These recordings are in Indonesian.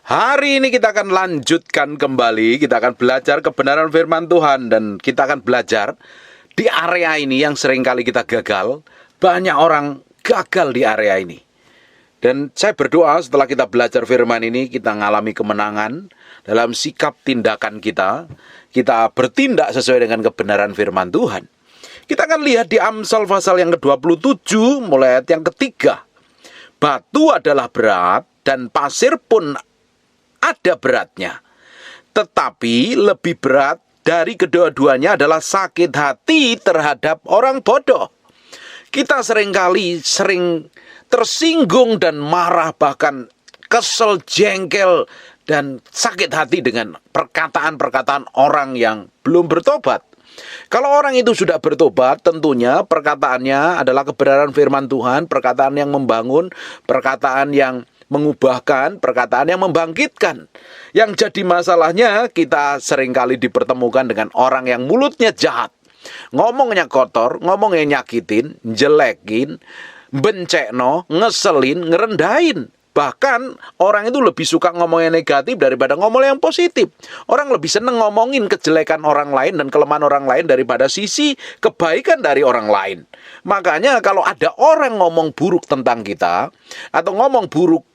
Hari ini kita akan lanjutkan kembali, kita akan belajar kebenaran firman Tuhan. Dan kita akan belajar di area ini yang seringkali kita gagal. Banyak orang gagal di area ini. Dan saya berdoa setelah kita belajar firman ini, kita mengalami kemenangan dalam sikap tindakan kita. Kita bertindak sesuai dengan kebenaran firman Tuhan. Kita akan lihat di Amsal pasal yang ke-27, mulai ayat yang ketiga. Batu adalah berat dan pasir pun ada beratnya. Tetapi lebih berat dari kedua-duanya adalah sakit hati terhadap orang bodoh. Kita sering tersinggung dan marah, bahkan kesel, jengkel, dan sakit hati dengan perkataan-perkataan orang yang belum bertobat. Kalau orang itu sudah bertobat, tentunya perkataannya adalah kebenaran firman Tuhan, perkataan yang membangun, perkataan yang mengubahkan, perkataan yang membangkitkan. Yang jadi masalahnya, kita seringkali dipertemukan dengan orang yang mulutnya jahat, ngomongnya kotor, ngomongnya nyakitin, jelekin, bencekno, ngeselin, ngerendahin. Bahkan orang itu lebih suka ngomong yang negatif daripada ngomong yang positif. Orang lebih seneng ngomongin kejelekan orang lain dan kelemahan orang lain daripada sisi kebaikan dari orang lain. Makanya kalau ada orang ngomong buruk tentang kita, atau ngomong buruk,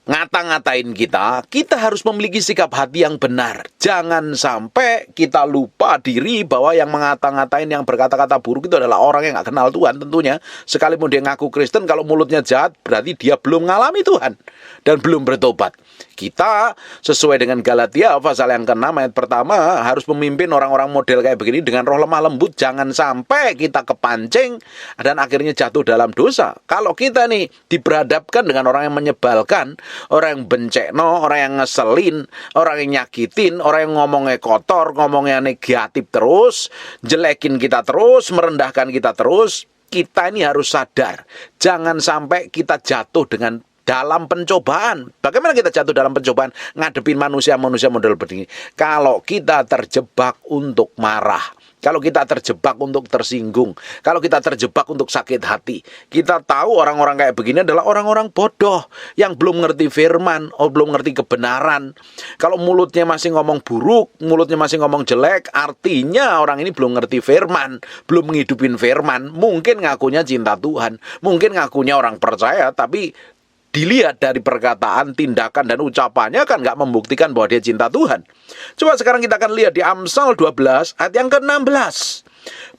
ngata-ngatain kita harus memiliki sikap hati yang benar. Jangan sampai kita lupa diri bahwa yang mengata-ngatain, yang berkata-kata buruk itu adalah orang yang gak kenal Tuhan tentunya. Sekalipun dia ngaku Kristen, kalau mulutnya jahat, berarti dia belum mengalami Tuhan dan belum bertobat. Kita sesuai dengan Galatia pasal yang ke-6 ayat pertama harus memimpin orang-orang model kayak begini dengan roh lemah lembut. Jangan sampai kita kepancing dan akhirnya jatuh dalam dosa. Kalau kita nih diberhadapkan dengan orang yang menyebalkan, orang yang bencekno, orang yang ngeselin, orang yang nyakitin, orang yang ngomongnya kotor, ngomongnya negatif terus, jelekin kita terus, merendahkan kita terus, kita ini harus sadar. Jangan sampai kita jatuh dalam pencobaan. Bagaimana kita jatuh dalam pencobaan? Ngadepin manusia-manusia model begini. Kalau kita terjebak untuk marah, kalau kita terjebak untuk tersinggung, kalau kita terjebak untuk sakit hati, kita tahu orang-orang kayak begini adalah orang-orang bodoh yang belum ngerti firman, belum ngerti kebenaran. Kalau mulutnya masih ngomong buruk, mulutnya masih ngomong jelek, artinya orang ini belum ngerti firman, belum menghidupin firman. Mungkin ngakunya cinta Tuhan, mungkin ngakunya orang percaya, tapi dilihat dari perkataan, tindakan, dan ucapannya kan nggak membuktikan bahwa dia cinta Tuhan. Coba sekarang kita akan lihat di Amsal 12 ayat yang ke-16.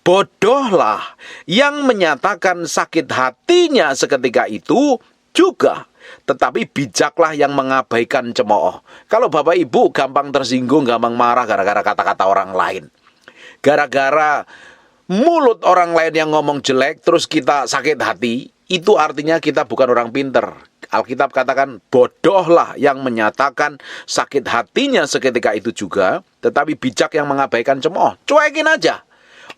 Bodohlah yang menyatakan sakit hatinya seketika itu juga, tetapi bijaklah yang mengabaikan cemooh. Kalau Bapak Ibu gampang tersinggung, gampang marah gara-gara kata-kata orang lain, gara-gara mulut orang lain yang ngomong jelek, terus kita sakit hati, itu artinya kita bukan orang pinter. Alkitab katakan, bodohlah yang menyatakan sakit hatinya seketika itu juga, tetapi bijak yang mengabaikan cemooh. Cuekin aja.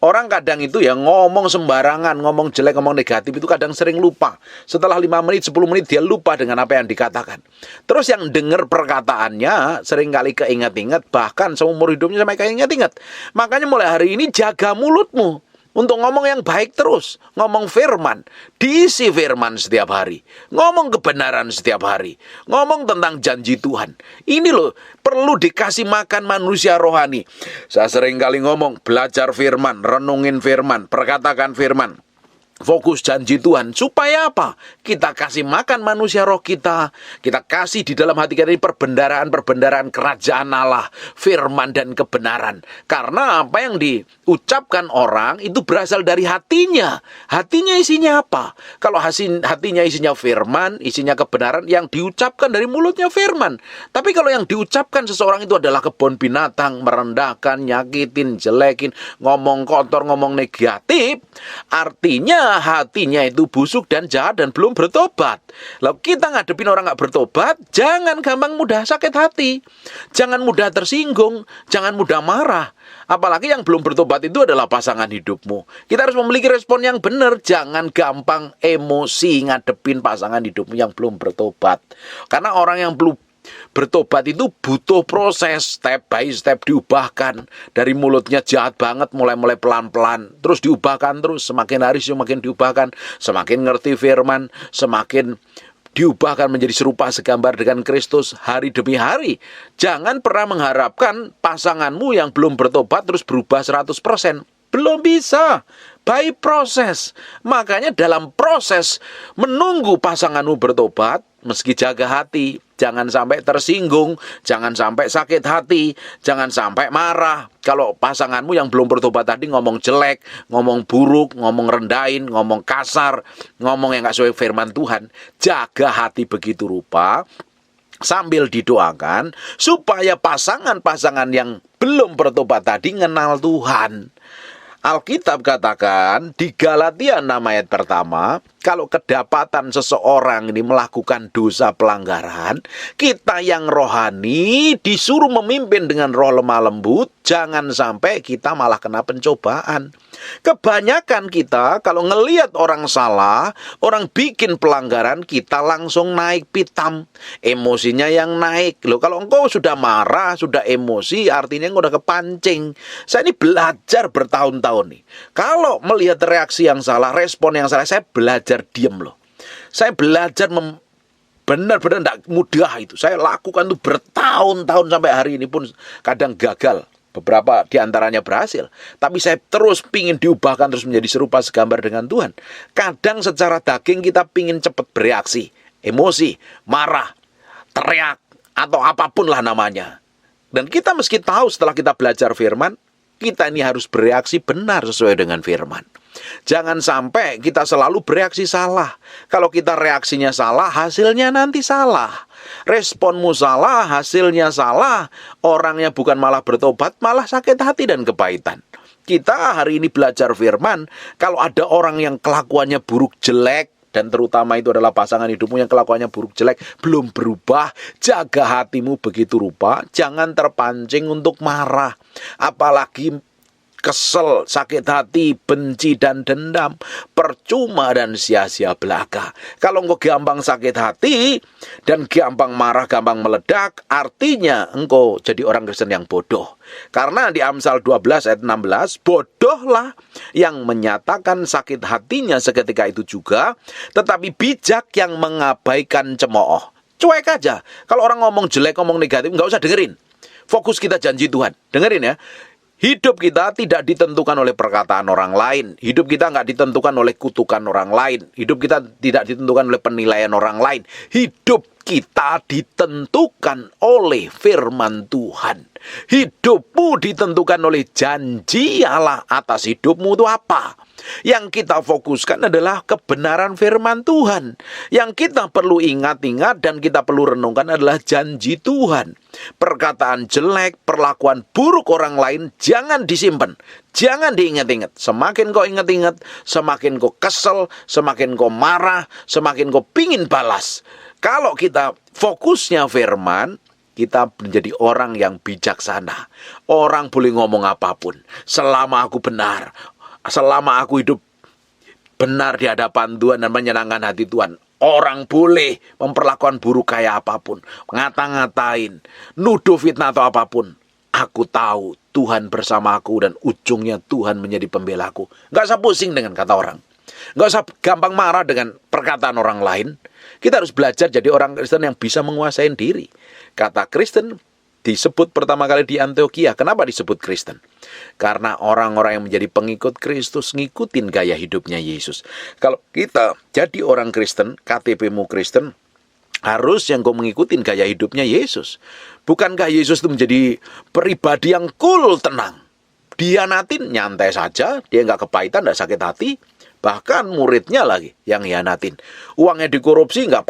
Orang kadang itu ya ngomong sembarangan, ngomong jelek, ngomong negatif itu kadang sering lupa. Setelah 5 menit, 10 menit dia lupa dengan apa yang dikatakan. Terus yang dengar perkataannya seringkali keinget-inget, bahkan seumur hidupnya sampai keinget-inget. Makanya mulai hari ini jaga mulutmu untuk ngomong yang baik terus, ngomong firman, diisi firman setiap hari, ngomong kebenaran setiap hari, ngomong tentang janji Tuhan. Ini loh, perlu dikasih makan manusia rohani. Saya sering kali ngomong, belajar firman, renungin firman, perkatakan firman, fokus janji Tuhan. Supaya apa? Kita kasih makan manusia roh kita. Kita kasih di dalam hati kita ini perbendaraan-perbendaraan kerajaan Allah, firman dan kebenaran. Karena apa yang diucapkan orang itu berasal dari hatinya. Hatinya isinya apa? Kalau hatinya isinya firman, isinya kebenaran, yang diucapkan dari mulutnya firman. Tapi kalau yang diucapkan seseorang itu adalah kebun binatang, merendahkan, nyakitin, jelekin, ngomong kotor, ngomong negatif, artinya hatinya itu busuk dan jahat dan belum bertobat. Lalu kita ngadepin orang gak bertobat, jangan gampang mudah sakit hati, jangan mudah tersinggung, jangan mudah marah. Apalagi yang belum bertobat itu adalah pasangan hidupmu. Kita harus memiliki respon yang benar. Jangan gampang emosi ngadepin pasangan hidupmu yang belum bertobat. Karena orang yang belum bertobat itu butuh proses, step by step diubahkan. Dari mulutnya jahat banget, mulai pelan-pelan, terus diubahkan terus, semakin hari semakin diubahkan, semakin ngerti firman, semakin diubahkan menjadi serupa segambar dengan Kristus hari demi hari. Jangan pernah mengharapkan pasanganmu yang belum bertobat terus berubah 100%. Belum bisa. By proses. Makanya dalam proses menunggu pasanganmu bertobat, meski jaga hati, jangan sampai tersinggung, jangan sampai sakit hati, jangan sampai marah. Kalau pasanganmu yang belum bertobat tadi ngomong jelek, ngomong buruk, ngomong rendahin, ngomong kasar, ngomong yang gak sesuai firman Tuhan, jaga hati begitu rupa, sambil didoakan supaya pasangan-pasangan yang belum bertobat tadi mengenal Tuhan. Alkitab katakan di Galatia 6 ayat pertama, kalau kedapatan seseorang ini melakukan dosa pelanggaran, kita yang rohani disuruh memimpin dengan roh lemah lembut, jangan sampai kita malah kena pencobaan. Kebanyakan kita kalau ngelihat orang salah, orang bikin pelanggaran, kita langsung naik pitam. Emosinya yang naik. Loh, kalau engkau sudah marah, sudah emosi, artinya engkau udah kepancing. Saya ini belajar bertahun-tahun nih. Kalau melihat reaksi yang salah, respon yang salah, saya belajar diem loh. Saya belajar benar-benar tidak mudah itu. Saya lakukan itu bertahun-tahun sampai hari ini pun kadang gagal. Beberapa diantaranya berhasil. Tapi saya terus pingin diubahkan terus menjadi serupa segambar dengan Tuhan. Kadang secara daging kita pingin cepat bereaksi. Emosi, marah, teriak, atau apapun lah namanya. Dan kita meski tahu setelah kita belajar firman, kita ini harus bereaksi benar sesuai dengan firman. Jangan sampai kita selalu bereaksi salah. Kalau kita reaksinya salah, hasilnya nanti salah. Responmu salah, hasilnya salah. Orangnya bukan malah bertobat, malah sakit hati dan kepahitan. Kita hari ini belajar firman, kalau ada orang yang kelakuannya buruk jelek, dan terutama itu adalah pasangan hidupmu yang kelakuannya buruk jelek, belum berubah, jaga hatimu begitu rupa, jangan terpancing untuk marah. Apalagi kesel, sakit hati, benci dan dendam, percuma dan sia-sia belaka. Kalau engkau gampang sakit hati dan gampang marah, gampang meledak, artinya engkau jadi orang Kristen yang bodoh. Karena di Amsal 12 ayat 16, bodohlah yang menyatakan sakit hatinya seketika itu juga, tetapi bijak yang mengabaikan cemooh. Cuek aja. Kalau orang ngomong jelek, ngomong negatif, nggak usah dengerin. Fokus kita janji Tuhan. Dengerin ya. Hidup kita tidak ditentukan oleh perkataan orang lain. Hidup kita nggak ditentukan oleh kutukan orang lain. Hidup kita tidak ditentukan oleh penilaian orang lain. Hidup kita ditentukan oleh firman Tuhan. Hidupmu ditentukan oleh janji Allah atas hidupmu itu apa? Yang kita fokuskan adalah kebenaran firman Tuhan. Yang kita perlu ingat-ingat dan kita perlu renungkan adalah janji Tuhan. Perkataan jelek, perlakuan buruk orang lain jangan disimpan. Jangan diingat-ingat. Semakin kau ingat-ingat, semakin kau kesel, semakin kau marah, semakin kau pingin balas. Kalau kita fokusnya firman, kita menjadi orang yang bijaksana. Orang boleh ngomong apapun, selama aku benar, selama aku hidup benar di hadapan Tuhan dan menyenangkan hati Tuhan. Orang boleh memperlakukan buruk kayak apapun, ngata-ngatain, nuduh fitnah atau apapun. Aku tahu Tuhan bersama aku dan ujungnya Tuhan menjadi pembelaku. Gak usah pusing dengan kata orang. Gak usah gampang marah dengan perkataan orang lain. Kita harus belajar jadi orang Kristen yang bisa menguasai diri. Kata Kristen disebut pertama kali di Antioquia. Kenapa disebut Kristen? Karena orang-orang yang menjadi pengikut Kristus ngikutin gaya hidupnya Yesus. Kalau kita jadi orang Kristen, KTP-mu Kristen, harus yang kau mengikutin gaya hidupnya Yesus. Bukankah Yesus itu menjadi pribadi yang cool, tenang? Dihianatin, nyantai saja. Dia nggak kepahitan, nggak sakit hati. Bahkan muridnya lagi yang hianatin. Uangnya dikorupsi, nggak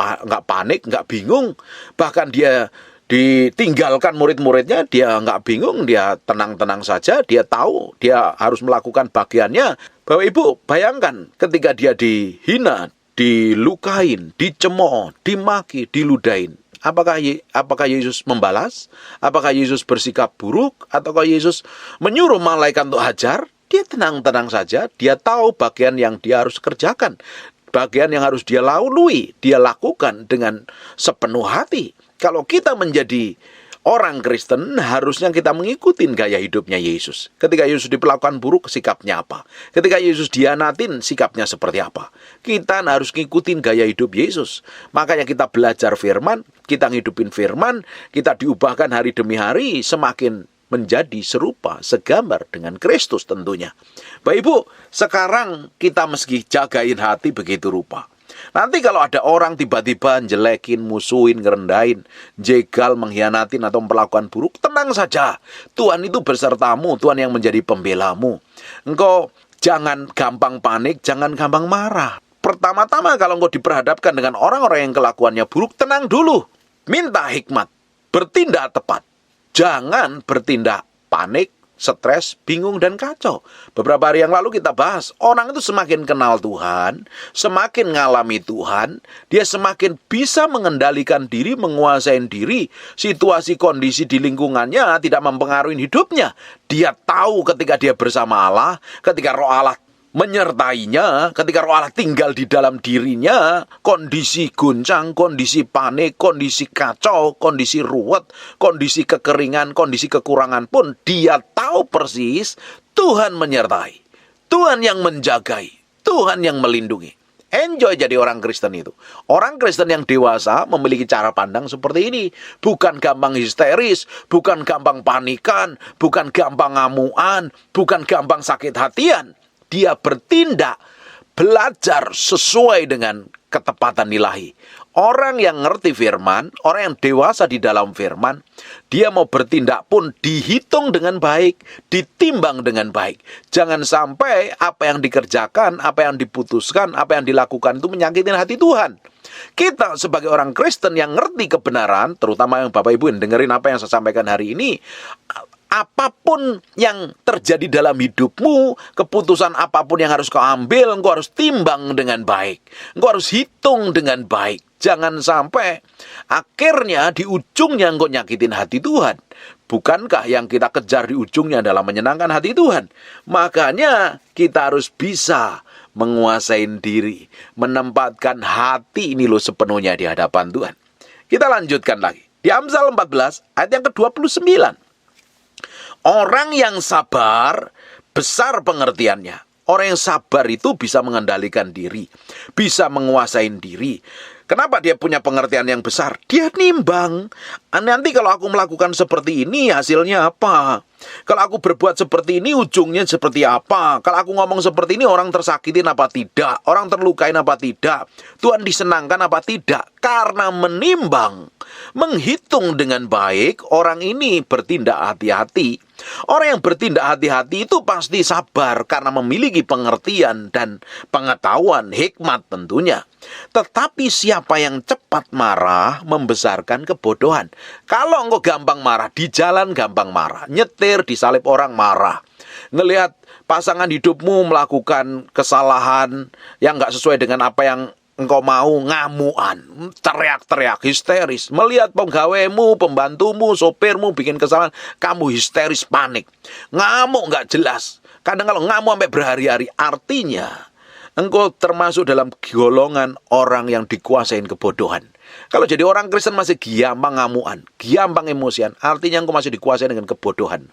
panik, nggak bingung. Bahkan dia ditinggalkan murid-muridnya, dia nggak bingung, dia tenang-tenang saja, dia tahu, dia harus melakukan bagiannya. Bapak Ibu, bayangkan ketika dia dihina, dilukain, dicemooh, dimaki, diludahin. Apakah Yesus membalas? Apakah Yesus bersikap buruk? Ataukah Yesus menyuruh malaikat untuk hajar? Dia tenang-tenang saja, dia tahu bagian yang dia harus kerjakan. Bagian yang harus dia lalui, dia lakukan dengan sepenuh hati. Kalau kita menjadi Orang Kristen harusnya kita mengikuti gaya hidupnya Yesus. Ketika Yesus diperlakukan buruk, sikapnya apa? Ketika Yesus dihianatin, sikapnya seperti apa? Kita harus ngikutin gaya hidup Yesus. Makanya kita belajar firman, kita ngidupin firman, kita diubahkan hari demi hari, semakin menjadi serupa, segambar dengan Kristus tentunya. Bapak Ibu, sekarang kita mesti jagain hati begitu rupa. Nanti kalau ada orang tiba-tiba jelekin, musuhin, ngerendahin, jegal, mengkhianatin atau melakukan buruk, tenang saja. Tuhan itu besertamu, Tuhan yang menjadi pembelamu. Engkau jangan gampang panik, jangan gampang marah. Pertama-tama kalau engkau diperhadapkan dengan orang-orang yang kelakuannya buruk, tenang dulu. Minta hikmat, bertindak tepat. Jangan bertindak panik, stres, bingung, dan kacau. Beberapa hari yang lalu kita bahas, orang itu semakin kenal Tuhan, semakin ngalami Tuhan, dia semakin bisa mengendalikan diri, menguasai diri, situasi kondisi di lingkungannya tidak mempengaruhi hidupnya. Dia tahu ketika dia bersama Allah, ketika Roh Allah menyertainya, ketika Roh Allah tinggal di dalam dirinya, kondisi goncang, kondisi panik, kondisi kacau, kondisi ruwet, kondisi kekeringan, kondisi kekurangan pun dia tahu persis Tuhan menyertai, Tuhan yang menjagai, Tuhan yang melindungi. Enjoy jadi orang Kristen itu. Orang Kristen yang dewasa memiliki cara pandang seperti ini. Bukan gampang histeris, bukan gampang panikan, bukan gampang ngamuan, bukan gampang sakit hatian. Dia bertindak, belajar sesuai dengan ketepatan ilahi. Orang yang ngerti firman, orang yang dewasa di dalam firman, dia mau bertindak pun dihitung dengan baik, ditimbang dengan baik. Jangan sampai apa yang dikerjakan, apa yang diputuskan, apa yang dilakukan itu menyakiti hati Tuhan. Kita sebagai orang Kristen yang ngerti kebenaran, terutama yang Bapak Ibu yang dengerin apa yang saya sampaikan hari ini, apapun yang terjadi dalam hidupmu, keputusan apapun yang harus kau ambil, engkau harus timbang dengan baik. Engkau harus hitung dengan baik. Jangan sampai akhirnya di ujungnya engkau nyakitin hati Tuhan. Bukankah yang kita kejar di ujungnya adalah menyenangkan hati Tuhan? Makanya kita harus bisa menguasai diri, menempatkan hati ini loh sepenuhnya di hadapan Tuhan. Kita lanjutkan lagi. Di Amsal 14 ayat yang ke-29. Orang yang sabar, besar pengertiannya. Orang yang sabar itu bisa mengendalikan diri, bisa menguasai diri. Kenapa dia punya pengertian yang besar? Dia nimbang. Nanti kalau aku melakukan seperti ini, hasilnya apa? Kalau aku berbuat seperti ini, ujungnya seperti apa? Kalau aku ngomong seperti ini, orang tersakitin apa tidak? Orang terlukain apa tidak? Tuhan disenangkan apa tidak? Karena menimbang, menghitung dengan baik, orang ini bertindak hati-hati. Orang yang bertindak hati-hati itu pasti sabar karena memiliki pengertian dan pengetahuan, hikmat tentunya. Tetapi siapa yang cepat marah membesarkan kebodohan. Kalau engkau gampang marah, di jalan gampang marah, nyetir, disalip orang marah, ngelihat pasangan hidupmu melakukan kesalahan yang gak sesuai dengan apa yang engkau mau, ngamuan, teriak-teriak, histeris. Melihat pegawaimu, pembantumu, sopirmu bikin kesalahan, kamu histeris, panik. Ngamuk gak jelas. Kadang kalau ngamuk sampai berhari-hari, artinya engkau termasuk dalam golongan orang yang dikuasain kebodohan. Kalau jadi orang Kristen masih gampang ngamuan, gampang emosian, artinya engkau masih dikuasai dengan kebodohan.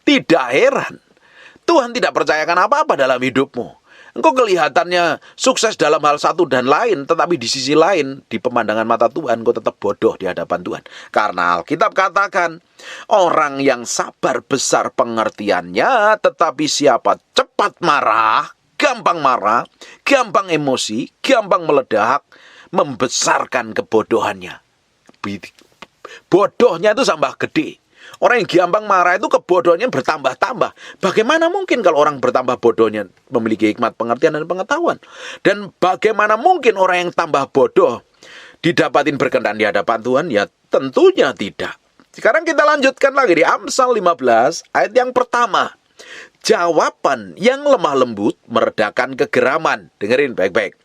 Tidak heran, Tuhan tidak percayakan apa-apa dalam hidupmu. Engkau kelihatannya sukses dalam hal satu dan lain, tetapi di sisi lain, di pemandangan mata Tuhan, engkau tetap bodoh di hadapan Tuhan. Karena Alkitab katakan, orang yang sabar besar pengertiannya, tetapi siapa cepat marah, gampang emosi, gampang meledak, membesarkan kebodohannya. Bodohnya itu tambah gede. Orang yang gampang marah itu kebodohannya bertambah-tambah. Bagaimana mungkin kalau orang bertambah bodohnya memiliki hikmat, pengertian, dan pengetahuan? Dan bagaimana mungkin orang yang tambah bodoh didapatin berkenan di hadapan Tuhan? Ya tentunya tidak. Sekarang kita lanjutkan lagi di Amsal 15 ayat yang pertama. Jawaban yang lemah lembut meredakan kegeraman. Dengerin baik-baik.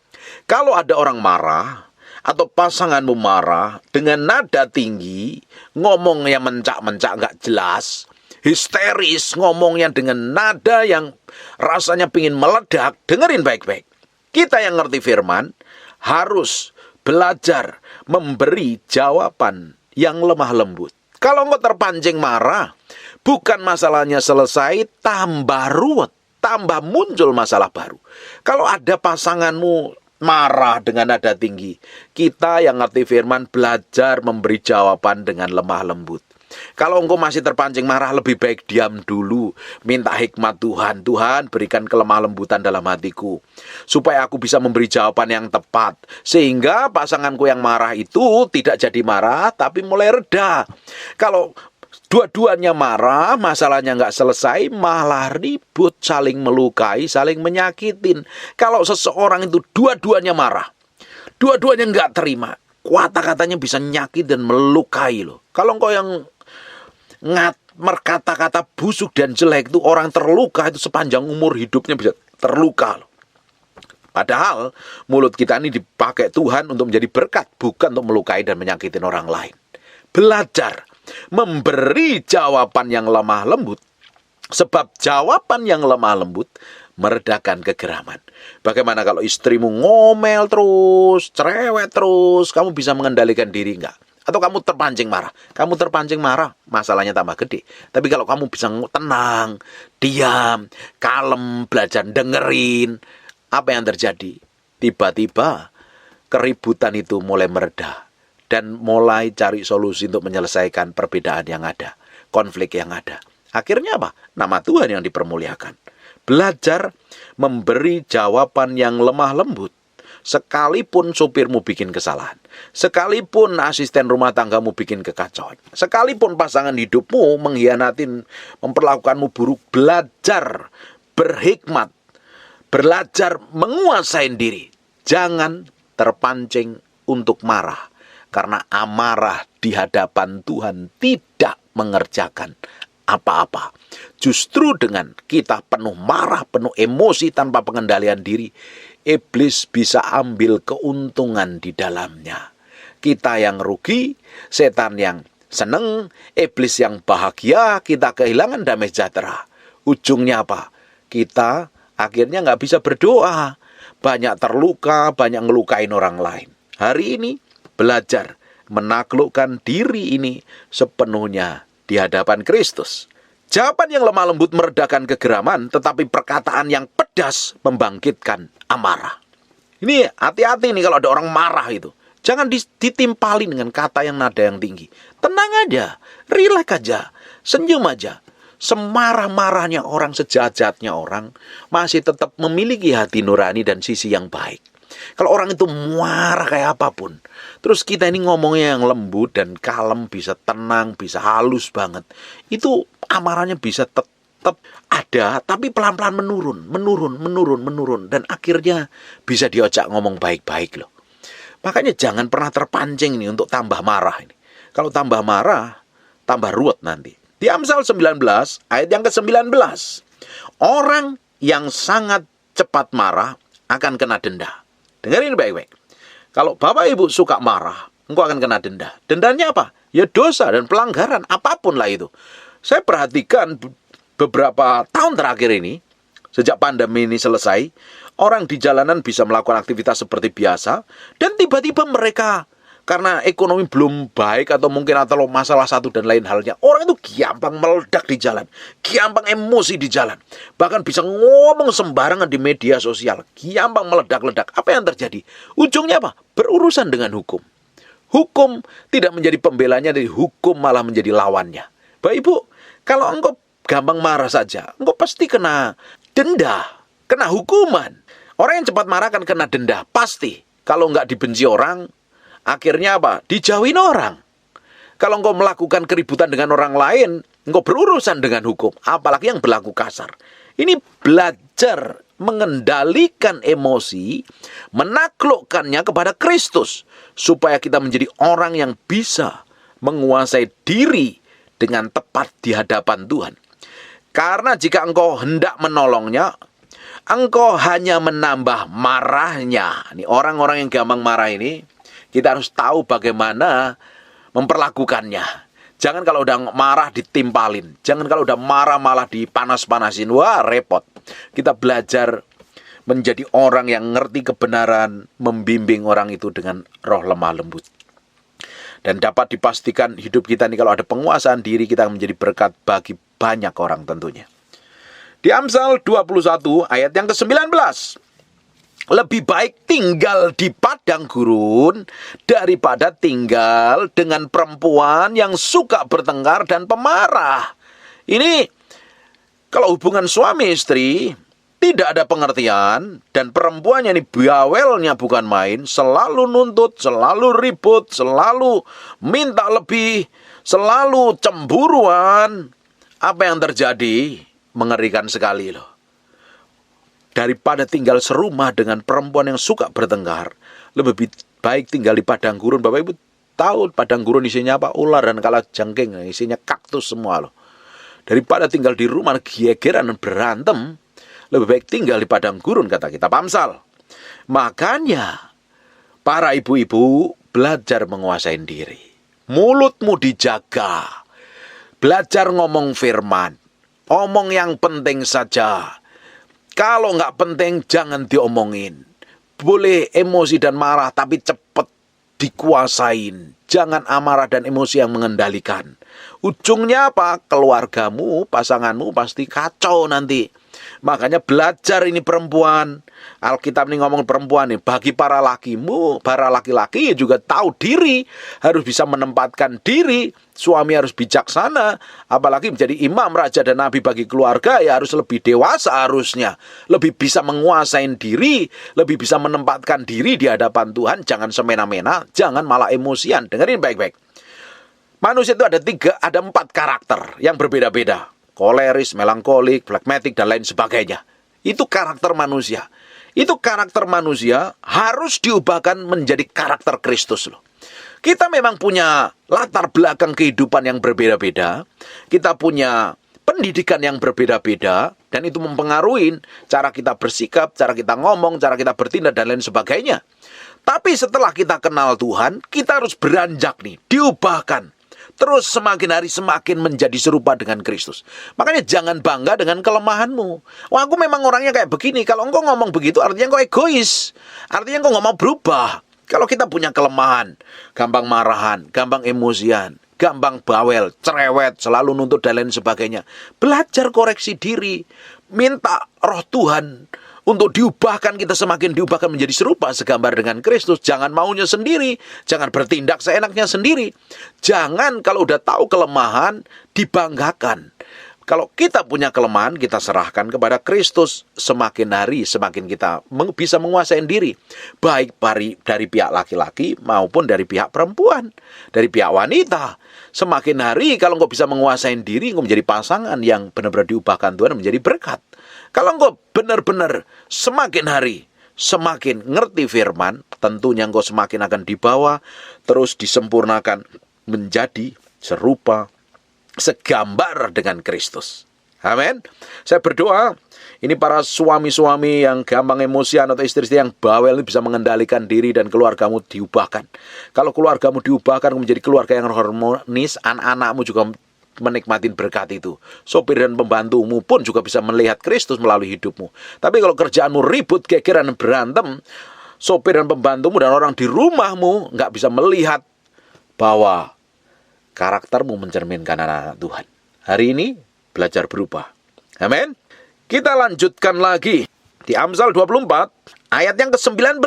Kalau ada orang marah atau pasanganmu marah dengan nada tinggi, ngomongnya mencak-mencak gak jelas, histeris, ngomongnya dengan nada yang rasanya pingin meledak, dengerin baik-baik. Kita yang ngerti firman harus belajar memberi jawaban yang lemah lembut. Kalau engkau terpancing marah, bukan masalahnya selesai, tambah ruwet, tambah muncul masalah baru. Kalau ada pasanganmu marah dengan nada tinggi, kita yang ngerti firman belajar memberi jawaban dengan lemah lembut. Kalau engkau masih terpancing marah, lebih baik diam dulu. Minta hikmat Tuhan. Tuhan, berikan kelemah lembutan dalam hatiku, supaya aku bisa memberi jawaban yang tepat. Sehingga pasanganku yang marah itu tidak jadi marah, tapi mulai reda. Kalau dua-duanya marah, masalahnya nggak selesai, malah ribut, saling melukai, saling menyakitin. Kalau seseorang itu dua-duanya marah, dua-duanya nggak terima, kata-katanya bisa nyakit dan melukai loh. Kalau engkau yang berkata-kata busuk dan jelek itu, orang terluka itu sepanjang umur hidupnya bisa terluka loh. Padahal mulut kita ini dipakai Tuhan untuk menjadi berkat, bukan untuk melukai dan menyakitin orang lain. Belajar memberi jawaban yang lemah lembut, sebab jawaban yang lemah lembut meredakan kegeraman. Bagaimana kalau istrimu ngomel terus, cerewet terus, kamu bisa mengendalikan diri enggak? Atau kamu terpancing marah? Kamu terpancing marah, masalahnya tambah gede. Tapi kalau kamu bisa tenang, diam, kalem, belajar dengerin, apa yang terjadi? Tiba-tiba keributan itu mulai mereda dan mulai cari solusi untuk menyelesaikan perbedaan yang ada, konflik yang ada. Akhirnya apa? Nama Tuhan yang dipermuliakan. Belajar memberi jawaban yang lemah lembut. Sekalipun supirmu bikin kesalahan, sekalipun asisten rumah tanggamu bikin kekacauan, sekalipun pasangan hidupmu mengkhianatin, memperlakukanmu buruk, belajar berhikmat, belajar menguasai diri. Jangan terpancing untuk marah, karena amarah di hadapan Tuhan tidak mengerjakan apa-apa. Justru dengan kita penuh marah, penuh emosi tanpa pengendalian diri, iblis bisa ambil keuntungan di dalamnya. Kita yang rugi, setan yang seneng, iblis yang bahagia, kita kehilangan damai sejahtera. Ujungnya apa? Kita akhirnya nggak bisa berdoa. Banyak terluka, banyak ngelukain orang lain. Hari ini belajar menaklukkan diri ini sepenuhnya di hadapan Kristus. Jawaban yang lemah lembut meredakan kegeraman, tetapi perkataan yang pedas membangkitkan amarah. Ini hati-hati nih kalau ada orang marah itu. Jangan ditimpali dengan kata yang nada yang tinggi. Tenang aja, rileks aja, senyum aja. Semarah-marahnya orang, sejahat-jahatnya orang, masih tetap memiliki hati nurani dan sisi yang baik. Kalau orang itu marah kayak apapun, terus kita ini ngomongnya yang lembut dan kalem, bisa tenang, bisa halus banget, itu amarahnya bisa tetap ada, tapi pelan-pelan menurun, dan akhirnya bisa diajak ngomong baik-baik loh. Makanya jangan pernah terpancing nih untuk tambah marah ini. Kalau tambah marah, tambah ruwet nanti. Di Amsal 19 ayat yang ke-19, orang yang sangat cepat marah akan kena denda. Dengarin baik-baik. Kalau Bapak Ibu suka marah, engkau akan kena denda. Dendanya apa? Ya dosa dan pelanggaran, apapun lah itu. Saya perhatikan beberapa tahun terakhir ini, sejak pandemi ini selesai, orang di jalanan bisa melakukan aktivitas seperti biasa, dan tiba-tiba mereka, karena ekonomi belum baik atau mungkin atau masalah satu dan lain halnya, orang itu gampang meledak di jalan, gampang emosi di jalan, bahkan bisa ngomong sembarangan di media sosial, gampang meledak-ledak. Apa yang terjadi? Ujungnya apa? Berurusan dengan hukum. Hukum tidak menjadi pembelanya, dari hukum malah menjadi lawannya. Bapak Ibu, kalau engkau gampang marah saja, engkau pasti kena denda, kena hukuman. Orang yang cepat marah kan kena denda, pasti. Kalau nggak dibenci orang, akhirnya apa? Dijauhin orang. Kalau engkau melakukan keributan dengan orang lain, engkau berurusan dengan hukum, apalagi yang berlaku kasar. Ini belajar mengendalikan emosi, menaklukkannya kepada Kristus, supaya kita menjadi orang yang bisa menguasai diri dengan tepat di hadapan Tuhan. Karena jika engkau hendak menolongnya, engkau hanya menambah marahnya. Ini orang-orang yang gampang marah ini, kita harus tahu bagaimana memperlakukannya. Jangan kalau udah marah ditimpalin. Jangan kalau udah marah malah dipanas-panasin. Wah, repot. Kita belajar menjadi orang yang ngerti kebenaran, membimbing orang itu dengan roh lemah lembut. Dan dapat dipastikan hidup kita ini kalau ada penguasaan diri, kita akan menjadi berkat bagi banyak orang tentunya. Di Amsal 21 ayat yang ke-19. Lebih baik tinggal di padang gurun daripada tinggal dengan perempuan yang suka bertengkar dan pemarah. Ini kalau hubungan suami istri tidak ada pengertian, dan perempuannya ini bawelnya bukan main, selalu nuntut, selalu ribut, selalu minta lebih, selalu cemburuan. Apa yang terjadi? Mengerikan sekali loh. Daripada tinggal serumah dengan perempuan yang suka bertengkar, lebih baik tinggal di padang gurun. Bapak Ibu tahu padang gurun isinya apa? Ular dan kalajengking, isinya kaktus semua loh. Daripada tinggal di rumah gegeran dan berantem, lebih baik tinggal di padang gurun, kata kitab Amsal. Makanya para ibu-ibu belajar menguasai diri. Mulutmu dijaga. Belajar ngomong firman. Omong yang penting saja. Kalau nggak penting jangan diomongin. Boleh emosi dan marah tapi cepat dikuasain. Jangan amarah dan emosi yang mengendalikan. Ujungnya apa? Keluargamu, pasanganmu pasti kacau nanti. Makanya belajar ini perempuan. Alkitab ini ngomong perempuan nih. Bagi para lakimu, para laki-laki juga tahu diri. Harus bisa menempatkan diri. Suami harus bijaksana. Apalagi menjadi imam, raja, dan nabi bagi keluarga. Ya harus lebih dewasa harusnya. Lebih bisa menguasai diri. Lebih bisa menempatkan diri di hadapan Tuhan. Jangan semena-mena. Jangan malah emosian. Dengerin baik-baik. Manusia itu ada 4 karakter yang berbeda-beda. Koleris, melankolik, flekmatik, dan lain sebagainya. Itu karakter manusia. Itu karakter manusia harus diubahkan menjadi karakter Kristus loh. Kita memang punya latar belakang kehidupan yang berbeda-beda. Kita punya pendidikan yang berbeda-beda. Dan itu mempengaruhi cara kita bersikap, cara kita ngomong, cara kita bertindak, dan lain sebagainya. Tapi setelah kita kenal Tuhan, kita harus beranjak nih, diubahkan. Terus semakin hari semakin menjadi serupa dengan Kristus. Makanya jangan bangga dengan kelemahanmu. Wah, aku memang orangnya kayak begini. Kalau engkau ngomong begitu artinya engkau egois. Artinya engkau nggak mau berubah. Kalau kita punya kelemahan, gampang marahan, gampang emosian, gampang bawel, cerewet, selalu nuntut dan lain sebagainya. Belajar koreksi diri. Minta roh Tuhan untuk diubahkan, kita semakin diubahkan menjadi serupa segambar dengan Kristus. Jangan maunya sendiri. Jangan bertindak seenaknya sendiri. Jangan kalau udah tahu kelemahan, dibanggakan. Kalau kita punya kelemahan, kita serahkan kepada Kristus. Semakin hari, semakin kita bisa menguasai diri. Baik dari pihak laki-laki maupun dari pihak perempuan. Dari pihak wanita. Semakin hari, kalau engkau bisa menguasai diri, engkau menjadi pasangan yang benar-benar diubahkan Tuhan menjadi berkat. Kalau engkau benar-benar semakin hari, semakin ngerti firman, tentunya engkau semakin akan dibawa, terus disempurnakan menjadi serupa, segambar dengan Kristus. Amin. Saya berdoa, ini para suami-suami yang gampang emosian atau istri-istri yang bawel ini bisa mengendalikan diri dan keluargamu diubahkan. Kalau keluargamu diubahkan menjadi keluarga yang harmonis, anak-anakmu juga menikmati berkat itu. Sopir dan pembantumu pun juga bisa melihat Kristus melalui hidupmu. Tapi kalau kerjaanmu ribut, gegeran, berantem, sopir dan pembantumu dan orang di rumahmu nggak bisa melihat bahwa karaktermu mencerminkan anak Tuhan. Hari ini belajar berubah. Amin. Kita lanjutkan lagi di Amsal 24 ayat yang ke-19.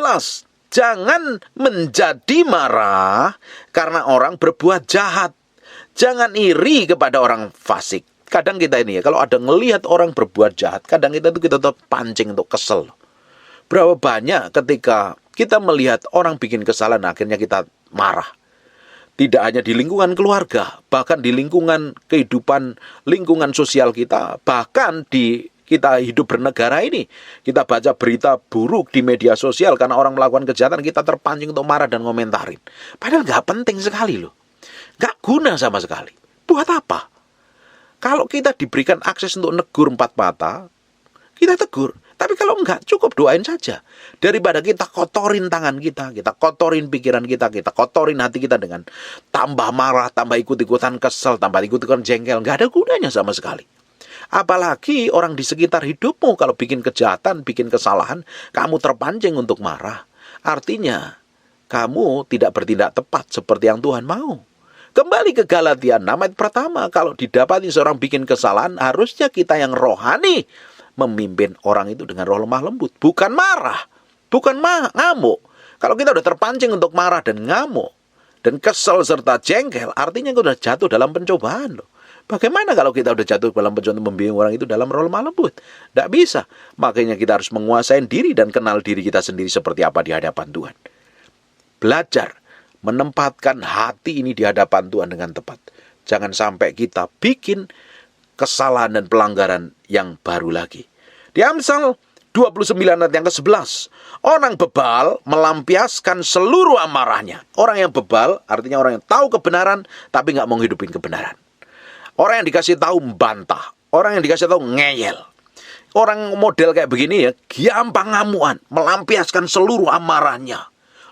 Jangan menjadi marah karena orang berbuat jahat. Jangan iri kepada orang fasik. Kadang kita ini ya, kalau ada ngelihat orang berbuat jahat, kadang kita pancing untuk kesel. Berapa banyak ketika kita melihat orang bikin kesalahan, akhirnya kita marah. Tidak hanya di lingkungan keluarga, bahkan di lingkungan kehidupan, lingkungan sosial kita, bahkan di kita hidup bernegara ini. Kita baca berita buruk di media sosial karena orang melakukan kejahatan, kita terpancing untuk marah dan komentarin. Padahal nggak penting sekali loh. Nggak guna sama sekali. Buat apa? Kalau kita diberikan akses untuk negur 4 mata, kita tegur. Tapi kalau enggak, cukup doain saja. Daripada kita kotorin tangan kita kotorin pikiran kita kotorin hati kita dengan tambah marah, tambah ikut-ikutan kesel, tambah ikut-ikutan jengkel. Nggak ada gunanya sama sekali. Apalagi orang di sekitar hidupmu kalau bikin kejahatan, bikin kesalahan, kamu terpancing untuk marah. Artinya, kamu tidak bertindak tepat seperti yang Tuhan mau. Kembali ke Galatia 6 ayat pertama, kalau didapati seorang bikin kesalahan, harusnya kita yang rohani memimpin orang itu dengan roh lemah lembut, bukan marah, bukan ngamuk. Kalau kita udah terpancing untuk marah dan ngamuk, dan kesel serta jengkel, artinya kita udah jatuh dalam pencobaan loh. Bagaimana kalau kita udah jatuh dalam pencobaan membimbing orang itu dalam roh lemah lembut? Tidak bisa. Makanya kita harus menguasai diri dan kenal diri kita sendiri seperti apa di hadapan Tuhan. Belajar menempatkan hati ini di hadapan Tuhan dengan tepat. Jangan sampai kita bikin kesalahan dan pelanggaran yang baru lagi. Di Amsal 29 ayat yang ke-11. Orang bebal melampiaskan seluruh amarahnya. Orang yang bebal artinya orang yang tahu kebenaran tapi nggak mau hidupin kebenaran. Orang yang dikasih tahu membantah. Orang yang dikasih tahu ngeyel. Orang model kayak begini ya, gampang ngamuan, melampiaskan seluruh amarahnya.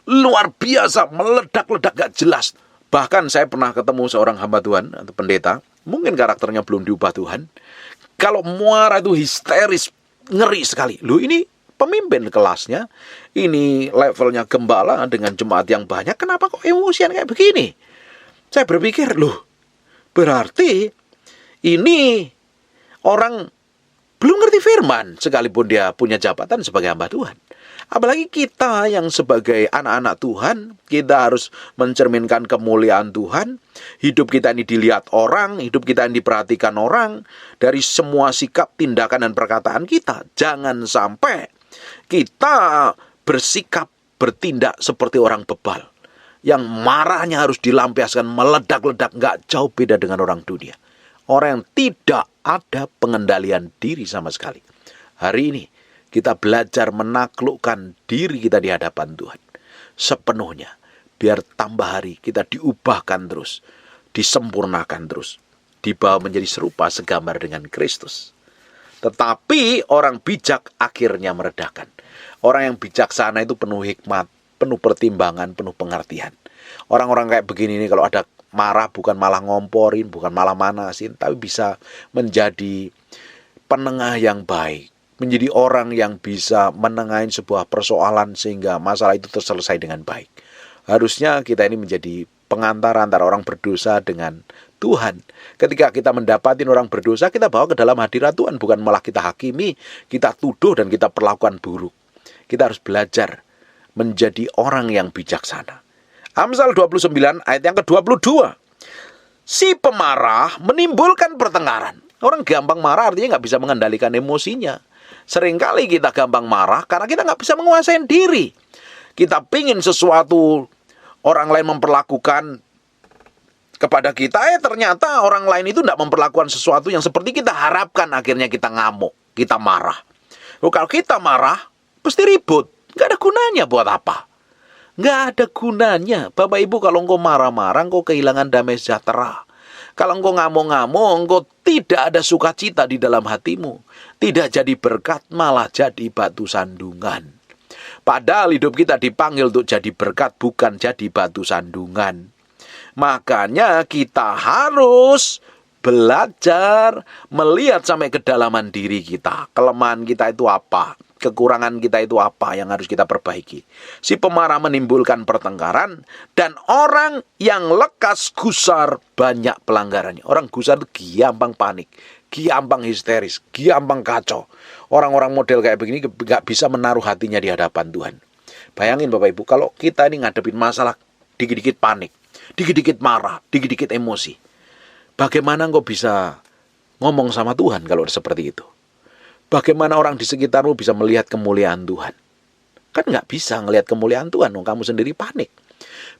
Luar biasa, meledak-ledak gak jelas. Bahkan saya pernah ketemu seorang hamba Tuhan atau pendeta, mungkin karakternya belum diubah Tuhan. Kalau marah itu histeris, ngeri sekali. Loh, ini pemimpin kelasnya, ini levelnya gembala dengan jemaat yang banyak, kenapa kok emosian kayak begini? Saya berpikir, loh, berarti ini orang belum ngerti firman, sekalipun dia punya jabatan sebagai hamba Tuhan. Apalagi kita yang sebagai anak-anak Tuhan, kita harus mencerminkan kemuliaan Tuhan. Hidup kita ini dilihat orang, hidup kita ini diperhatikan orang. Dari semua sikap, tindakan, dan perkataan kita. Jangan sampai kita bersikap, bertindak seperti orang bebal. Yang marahnya harus dilampiaskan, meledak-ledak, gak jauh beda dengan orang dunia. Orang yang tidak ada pengendalian diri sama sekali. Hari ini kita belajar menaklukkan diri kita di hadapan Tuhan sepenuhnya. Biar tambah hari kita diubahkan terus, disempurnakan terus, dibawa menjadi serupa segambar dengan Kristus. Tetapi orang bijak akhirnya meredakan. Orang yang bijaksana itu penuh hikmat, penuh pertimbangan, penuh pengertian. Orang-orang kayak begini ini kalau ada marah bukan malah ngomporin, bukan malah manasin, tapi bisa menjadi penengah yang baik. Menjadi orang yang bisa menengahin sebuah persoalan sehingga masalah itu terselesai dengan baik. Harusnya kita ini menjadi pengantar antara orang berdosa dengan Tuhan. Ketika kita mendapati orang berdosa, kita bawa ke dalam hadirat Tuhan, bukan malah kita hakimi, kita tuduh dan kita perlakukan buruk. Kita harus belajar menjadi orang yang bijaksana. Amsal 29 ayat yang ke-22. Si pemarah menimbulkan pertengkaran. Orang gampang marah artinya nggak bisa mengendalikan emosinya. Seringkali kita gampang marah karena kita nggak bisa menguasai diri. Kita pingin sesuatu orang lain memperlakukan kepada kita, ternyata orang lain itu tidak memperlakukan sesuatu yang seperti kita harapkan. Akhirnya kita ngamuk, kita marah. Kalau kita marah, pasti ribut. Nggak ada gunanya buat apa? Nggak ada gunanya. Bapak Ibu, kalau engkau marah-marah, engkau kehilangan damai sejahtera. Kalau engkau ngamuk-ngamuk, engkau tidak ada sukacita di dalam hatimu. Tidak jadi berkat, malah jadi batu sandungan. Padahal hidup kita dipanggil untuk jadi berkat, bukan jadi batu sandungan. Makanya kita harus belajar melihat sampai kedalaman diri kita. Kelemahan kita itu apa? Kekurangan kita itu apa yang harus kita perbaiki. Si pemarah menimbulkan pertengkaran, dan orang yang lekas gusar banyak pelanggarannya. Orang gusar itu gampang panik, gampang histeris, gampang kacau. Orang-orang model kayak begini gak bisa menaruh hatinya di hadapan Tuhan. Bayangin Bapak Ibu, kalau kita ini ngadepin masalah dikit-dikit panik, dikit-dikit marah, dikit-dikit emosi. Bagaimana engkau bisa ngomong sama Tuhan kalau seperti itu? Bagaimana orang di sekitarmu bisa melihat kemuliaan Tuhan? Kan nggak bisa ngelihat kemuliaan Tuhan, kamu sendiri panik.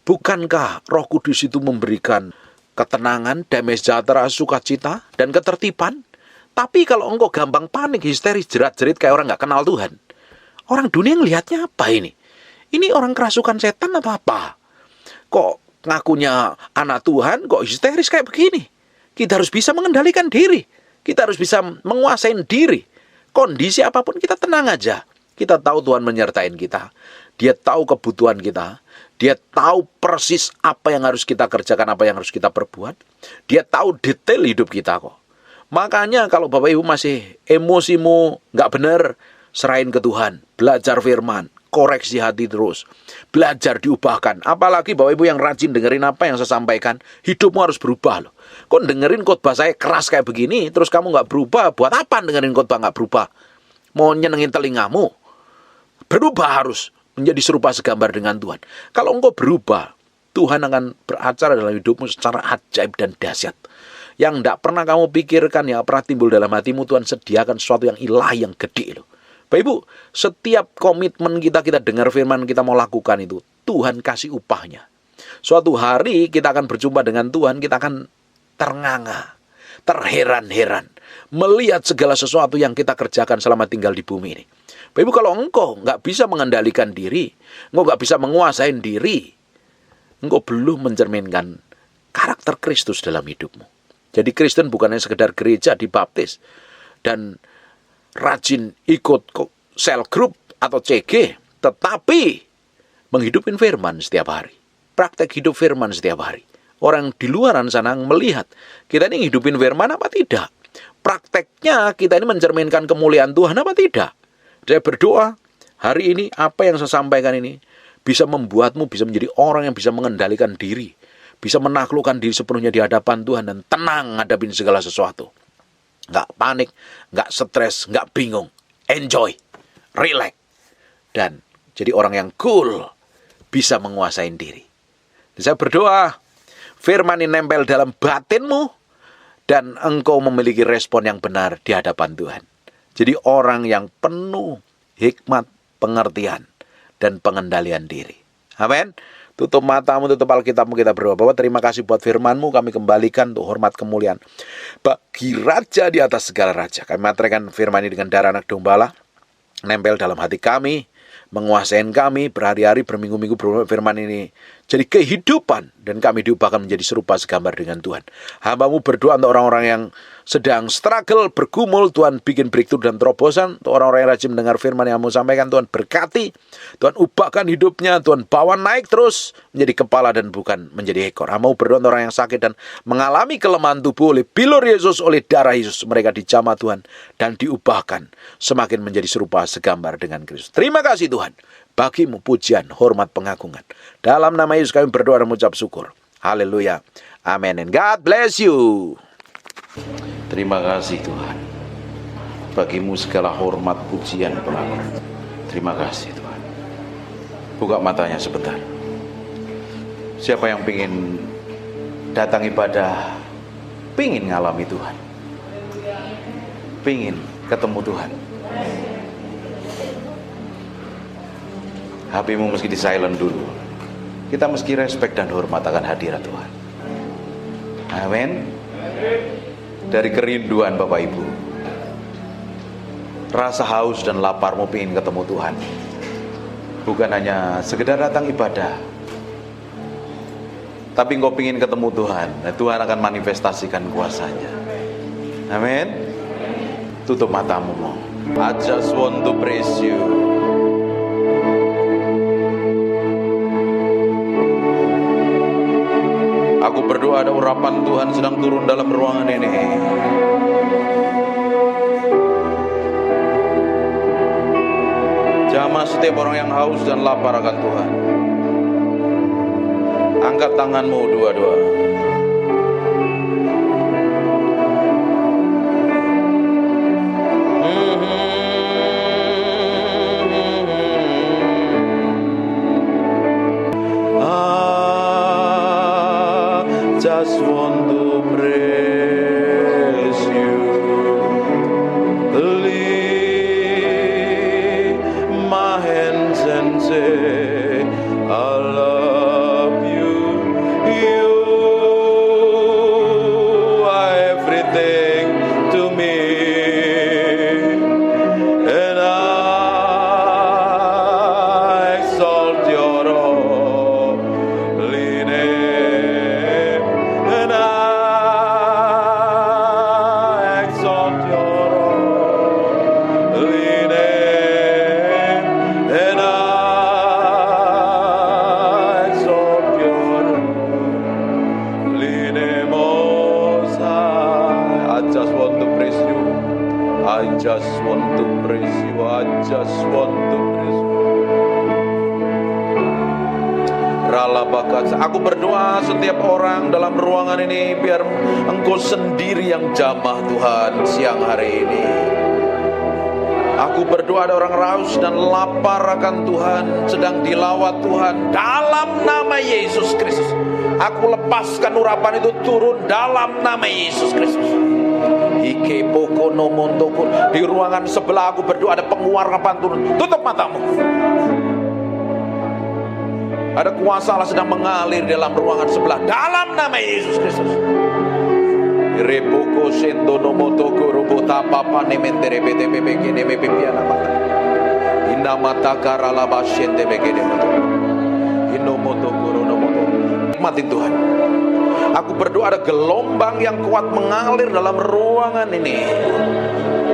Bukankah Roh Kudus itu memberikan ketenangan, damai sejahtera, sukacita, dan ketertiban? Tapi kalau engkau gampang panik, histeris, jerat-jerit kayak orang nggak kenal Tuhan, orang dunia ngelihatnya apa ini? Ini orang kerasukan setan atau apa? Kok ngakunya anak Tuhan, kok histeris kayak begini? Kita harus bisa mengendalikan diri. Kita harus bisa menguasai diri. Kondisi apapun kita tenang aja. Kita tahu Tuhan menyertai kita. Dia tahu kebutuhan kita. Dia tahu persis apa yang harus kita kerjakan, apa yang harus kita perbuat. Dia tahu detail hidup kita kok. Makanya kalau Bapak Ibu masih emosimu nggak benar, serahin ke Tuhan. Belajar firman. koreksi hati terus. Belajar diubahkan. Apalagi Bapak Ibu yang rajin dengerin apa yang saya sampaikan, hidupmu harus berubah loh. Kok dengerin khotbah saya keras kayak begini, terus kamu nggak berubah, buat apa dengerin khotbah nggak berubah? Mau nyenengin telingamu? Berubah harus menjadi serupa segambar dengan Tuhan. Kalau engkau berubah, Tuhan akan beracara dalam hidupmu secara ajaib dan dahsyat. Yang tidak pernah kamu pikirkan, yang pernah timbul dalam hatimu, Tuhan sediakan sesuatu yang ilahi, yang gede loh. Bapak Ibu, setiap komitmen kita dengar firman, kita mau lakukan itu, Tuhan kasih upahnya. Suatu hari kita akan berjumpa dengan Tuhan, kita akan ternganga, terheran-heran, melihat segala sesuatu yang kita kerjakan selama tinggal di bumi ini. Bapak Ibu, kalau engkau nggak bisa mengendalikan diri, engkau nggak bisa menguasai diri, engkau belum mencerminkan karakter Kristus dalam hidupmu. Jadi Kristen bukan hanya sekedar gereja dibaptis dan rajin ikut sel group atau CG, tetapi menghidupin firman setiap hari. Praktek hidup firman setiap hari. Orang di luar sana melihat kita ini hidupin firman apa tidak. Prakteknya kita ini mencerminkan kemuliaan Tuhan apa tidak. Saya berdoa hari ini apa yang saya sampaikan ini bisa membuatmu bisa menjadi orang yang bisa mengendalikan diri. Bisa menaklukkan diri sepenuhnya di hadapan Tuhan dan tenang ngadapin segala sesuatu. Nggak panik, nggak stres, nggak bingung. Enjoy, relax. Dan jadi orang yang cool, bisa menguasai diri. Dan saya berdoa, firman ini nempel dalam batinmu, dan engkau memiliki respon yang benar di hadapan Tuhan. Jadi orang yang penuh hikmat, pengertian, dan pengendalian diri. Amin. Tutup matamu, tutup Alkitabmu, kita berdoa. Bapak, terima kasih buat firman-Mu, kami kembalikan untuk hormat kemuliaan bagi Raja di atas segala Raja. Kami materaikan firman ini dengan darah anak domba, nempel dalam hati kami, menguasai kami, berhari-hari, berminggu-minggu firman ini jadi kehidupan, dan kami diubahkan menjadi serupa segambar dengan Tuhan. Hamba-Mu berdoa untuk orang-orang yang sedang struggle, bergumul, Tuhan bikin breakthrough dan terobosan. Untuk orang-orang yang rajin mendengar firman yang mau sampaikan, Tuhan berkati, Tuhan ubahkan hidupnya, Tuhan bawa naik terus menjadi kepala dan bukan menjadi ekor. Hamba-Mu berdoa untuk orang yang sakit dan mengalami kelemahan tubuh oleh bilur Yesus, oleh darah Yesus, mereka dijamah Tuhan dan diubahkan semakin menjadi serupa segambar dengan Kristus. Terima kasih Tuhan, bagimu pujian, hormat, pengagungan. Dalam nama Yesus kami berdoa dan mengucap syukur. Haleluya. Amin. And God bless you. Terima kasih Tuhan. Bagimu segala hormat, pujian, pengagungan. Terima kasih Tuhan. Buka matanya sebentar. Siapa yang ingin datang ibadah, ingin ngalami Tuhan, ingin ketemu Tuhan, HP-mu meski di silent dulu. Kita meski respect dan hormat akan hadirat Tuhan. Amin. Dari kerinduan Bapak Ibu, rasa haus dan laparmu ingin ketemu Tuhan, bukan hanya sekedar datang ibadah, tapi engkau ingin ketemu Tuhan. Nah, Tuhan akan manifestasikan kuasanya. Amin. Tutup matamu. I just want to praise you. Aku berdoa ada urapan Tuhan sedang turun dalam ruangan ini. Jamah setiap orang yang haus dan lapar akan Tuhan. Angkat tanganmu dua-dua. Just want to praise you. Lift my hands and say, I love you. You are everything to me, and I exalt your holy name. I just want to praise you. I just want to praise you. Aku berdoa setiap orang dalam ruangan ini, biar Engkau sendiri yang jamah Tuhan siang hari ini. Aku berdoa ada orang raus dan lapar akan Tuhan, sedang dilawat Tuhan, dalam nama Yesus Kristus. Aku lepaskan urapan itu turun dalam nama Yesus Kristus. Di ruangan sebelah aku berdoa ada penguarapan turun. Tutup matamu. Ada kuasa Allah sedang mengalir dalam ruangan sebelah, dalam nama Yesus Kristus. Repoko sendono motoko robota papa nementere bete bebeke neme pipiana mata. Inna mata karala basyente begede moto. Inno motoko rono moto. Nikmati Tuhan. Aku berdoa ada gelombang yang kuat mengalir dalam ruangan ini.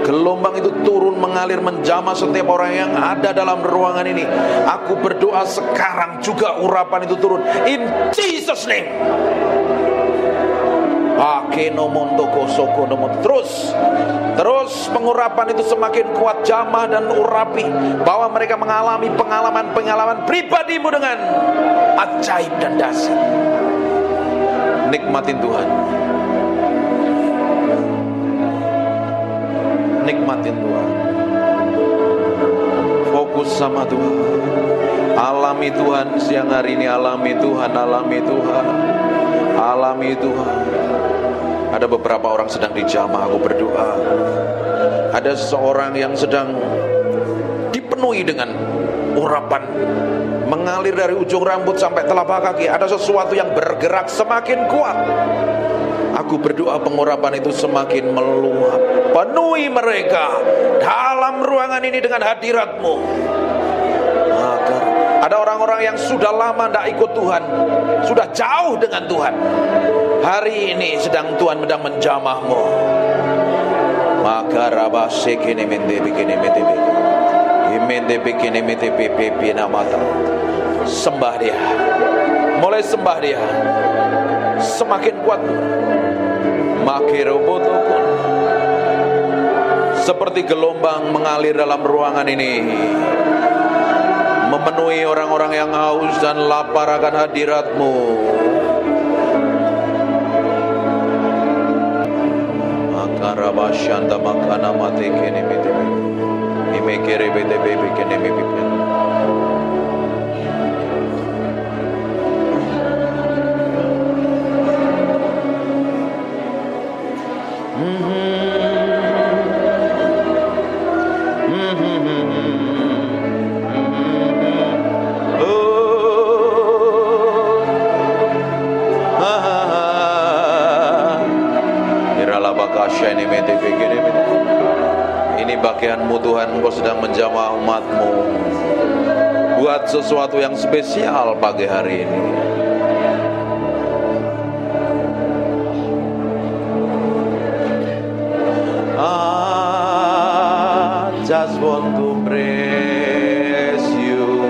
Gelombang itu turun mengalir menjamah setiap orang yang ada dalam ruangan ini. Aku berdoa sekarang juga urapan itu turun. In Jesus name. Terus pengurapan itu semakin kuat, jamah dan urapi, bahwa mereka mengalami pengalaman pribadimu dengan ajaib dan dahsyat. Nikmatin Tuhan. Nikmatin Tuhan. Fokus sama Tuhan. Alami Tuhan siang hari ini. Alami Tuhan. Alami Tuhan. Alami Tuhan. Ada beberapa orang sedang dijamah. Aku berdoa. Ada seseorang yang sedang dipenuhi dengan urapan, mengalir dari ujung rambut sampai telapak kaki. Ada sesuatu yang bergerak semakin kuat. Aku berdoa pengurapan itu semakin meluap. Penuhi mereka dalam ruangan ini dengan hadirat-Mu. Agar ada orang-orang yang sudah lama tidak ikut Tuhan, sudah jauh dengan Tuhan, hari ini sedang Tuhan sedang menjamah-Mu. Maka rabasekene mende bikene mende imende bikene mende pipi namata. Sembah Dia. Mulai sembah Dia. Semakin kuat. Makirobotokon. Seperti gelombang mengalir dalam ruangan ini, memenuhi orang-orang yang haus dan lapar akan hadirat-Mu. Makarabashanda makana mate kene bete imekere bete bebe kene bebe. Ini bagian-Mu Tuhan, Engkau sedang menjamah umat-Mu. Buat sesuatu yang spesial pagi hari ini. I just want to praise You.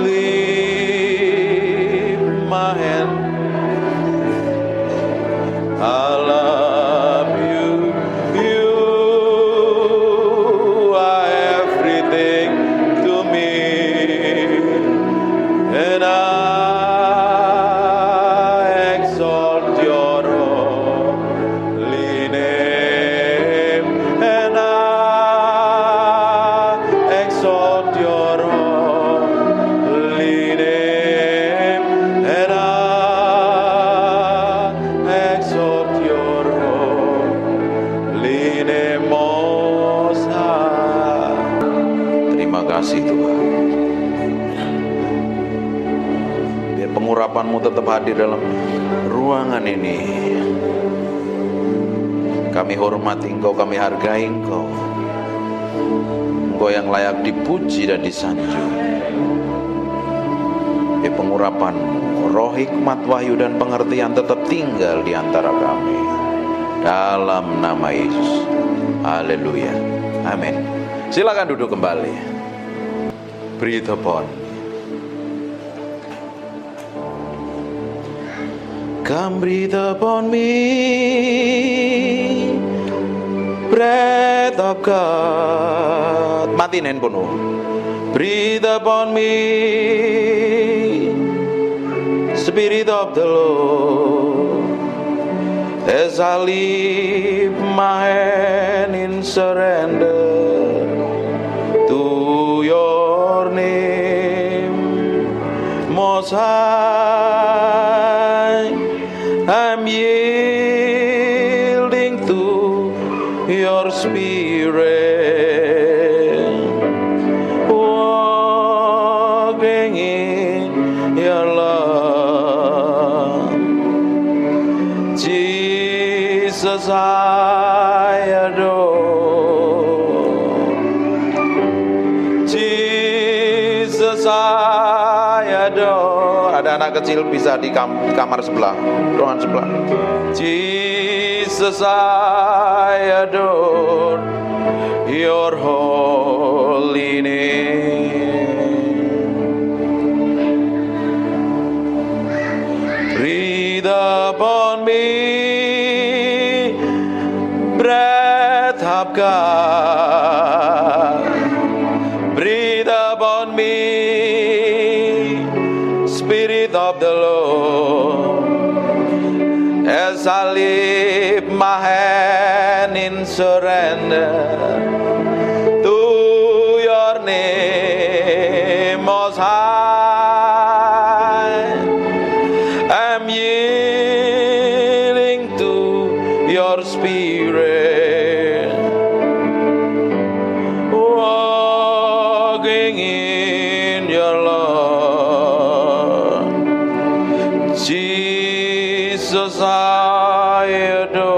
Lift my hand. I love You. You are everything to me, and I exalt Your holy name, and I exalt Your holy name, and I exalt Your holy name, Most High. Terima kasih Tuhan. Biar pengurapan-Mu tetap hadir dalam ruangan ini. Kami hormati Engkau, kami hargai Engkau. Engkau yang layak dipuji dan disanjung. Biar pengurapan-Mu, roh hikmat, wahyu dan pengertian tetap tinggal di antara kami. Dalam nama Yesus. Haleluya. Amin. Silakan duduk kembali. Breathe upon me. Come breathe upon me, breath of God. Matiin handphone. Breathe upon me, Spirit of the Lord, as I lift my hand in surrender to your name, Most High. I'm yielding to your Spirit, walking in your love. Jesus, I adore. Jesus, I adore. Ada anak kecil bisa di kamar sebelah, ruangan sebelah. Jesus, I adore your holy name. Breathe upon me, breath of God. Breathe upon me, Spirit of the Lord, as I lift my hand in surrender to your name, Most High. I'm yielding to your Spirit, walking in your love. Jesus, I adore.